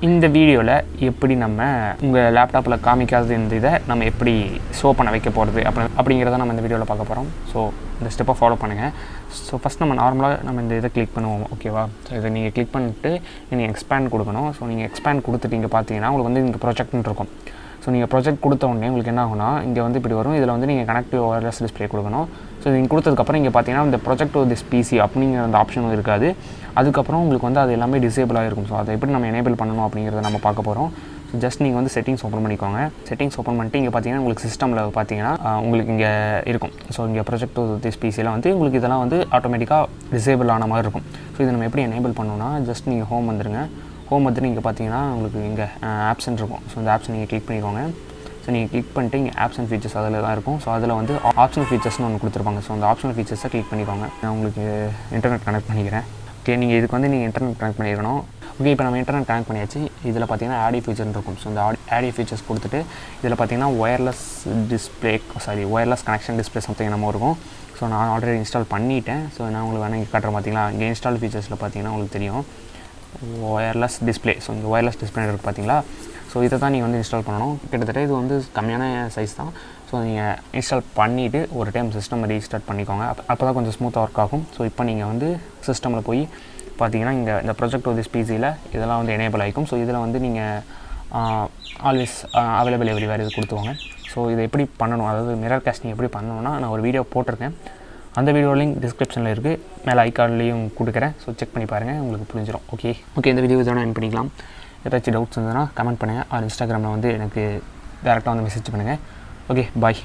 இந்த வீடியோவில் எப்படி நம்ம உங்கள் லேப்டாப்பில் காமிக்காதது இந்த இதை நம்ம எப்படி ஷோ பண்ண வைக்க போகிறது அப்படிங்கிறத நம்ம இந்த வீடியோவில் பார்க்க போகிறோம். ஸோ இந்த ஸ்டெப்பை ஃபாலோ பண்ணுங்கள். ஸோ ஃபஸ்ட் நம்ம நார்மலாக நம்ம இந்த இதை கிளிக் பண்ணுவோம், ஓகேவா? ஸோ இதை நீங்கள் கிளிக் பண்ணிட்டு நீங்கள் எக்ஸ்பேண்ட் கொடுக்கணும். ஸோ நீங்கள் எக்ஸ்பேண்ட் கொடுத்துட்டு இங்கே பார்த்தீங்கன்னா உங்களுக்கு வந்து இங்கே ப்ரொஜெக்ட்னு இருக்கும். ஸோ நீங்கள் ப்ரொஜெக்ட் கொடுத்த உடனே உங்களுக்கு என்ன ஆகும்னா இங்கே வந்து இப்படி வரும். இதில் வந்து நீங்கள் கனெக்டிவ் ஒயர்லெஸ் டிஸ்பிளே கொடுக்கணும். ஸோ நீங்கள் கொடுத்ததுக்கப்புறம் இங்கே பார்த்தீங்கன்னா இந்த ப்ரொஜெக்ட் திஸ் பிசி அப்படிங்கிற அந்த ஆப்ஷனும் இருக்காது. அதுக்கப்புறம் உங்களுக்கு வந்து அது எல்லாமே டிசேபிளாக இருக்கும். ஸோ அதை எப்படி நம்ம எனேபிள் பண்ணணும் அப்படிங்கிறத நம்ம பார்க்க போகிறோம். ஸோ ஜஸ்ட் நீங்கள் வந்து செட்டிங்ஸ் ஓப்பன் பண்ணிக்கோங்க. செட்டிங்ஸ் ஓப்பன் பண்ணிட்டு இங்கே பார்த்தீங்கன்னா உங்களுக்கு சிஸ்டமில் பார்த்தீங்கன்னா உங்களுக்கு இங்கே இருக்கும். ஸோ இங்கே ப்ரொஜெக்ட் திஸ் பிசியில் வந்து உங்களுக்கு இதெல்லாம் வந்து ஆட்டோமேட்டிக்காக டிசேபிள் ஆன மாதிரி இருக்கும். ஸோ இதை நம்ம எப்படி எனேபிள் பண்ணணும்னா ஜஸ்ட் நீங்கள் ஹோம் வந்துடுங்க. ஹோம் வந்துட்டு இங்கே பார்த்தீங்கன்னா உங்களுக்கு இங்கே ஆப்ஷன் இருக்கும். ஸோ இந்த ஆப்ஷன் நீங்கள் கிளிக் பண்ணிக்கோங்க. ஸோ நீங்கள் கிளிக் பண்ணிட்டு இங்கே ஆப்ஷன் ஃபீச்சர்ஸ் அதில் தான் இருக்கும். ஸோ அதில் வந்து ஆப்ஷனல் ஃபீச்சர்ஸ்னு ஒன்று கொடுத்துருப்பாங்க. ஸோ அந்த ஆப்ஷனல் ஃபீச்சர்ஸை கிளிக் பண்ணிக்கோங்க. நான் உங்களுக்கு இன்டர்நெட் கனெக்ட் பண்ணிக்கிறேன். ஓகே, நீங்கள் இதுக்கு வந்து நீங்கள் இன்டர்நெட் கனெக்ட் பண்ணிக்கணும். ஓகே, இப்போ நம்ம இன்டர்நெட் கனெக்ட் பண்ணியாச்சு. இதில் பார்த்தீங்கன்னா ஆடியோ ஃபீச்சர்னு இருக்கும். ஸோ இந்த ஆடியோ ஃபீச்சர்ஸ் கொடுத்துட்டு இதில் பார்த்தீங்கன்னா ஒயர்லெஸ் கனெக்ஷன் டிஸ்பிளே சம்திங் நம்ம இருக்கும். ஸோ நான் ஆல்ரெடி இன்ஸ்டால் பண்ணிவிட்டேன். ஸோ நான் உங்களுக்கு வேணால் இங்கே காட்டுறேன். பார்த்தீங்களா, இங்கே இன்ஸ்டால் ஃபீச்சர்ஸில் பார்த்தீங்கன்னா உங்களுக்கு தெரியும் ஒயர்லெஸ் டிஸ்பிளே. ஸோ இங்கே ஒயர்லெஸ் டிஸ்பிளே இருக்குது பார்த்தீங்களா. ஸோ இதை தான் நீங்கள் வந்து இன்ஸ்டால் பண்ணணும். கிட்டத்தட்ட இது வந்து கம்மியான சைஸ் தான். ஸோ நீங்கள் இன்ஸ்டால் பண்ணிவிட்டு ஒரு டைம் சிஸ்டம் ரீஸ்டார்ட் பண்ணிக்கோங்க. அப்போ தான் கொஞ்சம் ஸ்மூத்தாக ஒர்க் ஆகும். ஸோ இப்போ நீங்கள் வந்து சிஸ்டமில் போய் பார்த்தீங்கன்னா இங்கே இந்த ப்ரொஜெக்ட் திஸ் பிசியில் இதெல்லாம் வந்து எனேபிள் ஆகிக்கும். ஸோ இதில் வந்து நீங்கள் ஆல்வேஸ் அவைலபிள் எவ்ரிவேர் இது கொடுத்துவாங்க. ஸோ இதை எப்படி பண்ணணும், அதாவது மிரர் காஸ்டிங் எப்படி பண்ணணும்னா நான் ஒரு வீடியோ போட்டிருக்கேன். அந்த வீடியோ லிங்க் டிஸ்கிரிப்ஷனில் இருக்குது, மேலே ஐகார்ட்லேயும் கொடுக்குறேன். ஸோ செக் பண்ணி பாருங்கள், உங்களுக்கு புரிஞ்சிடும். ஓகே, இந்த வீடியோ இதோட என் பண்ணிக்கலாம். ஏதாச்சும் டவுட்ஸ் இருந்ததுன்னா கமெண்ட் பண்ணுங்கள். இன்ஸ்டாகிராமில் வந்து எனக்கு டேரெக்டாக வந்து மெசேஜ் பண்ணுங்கள். ஓகே, பாய்.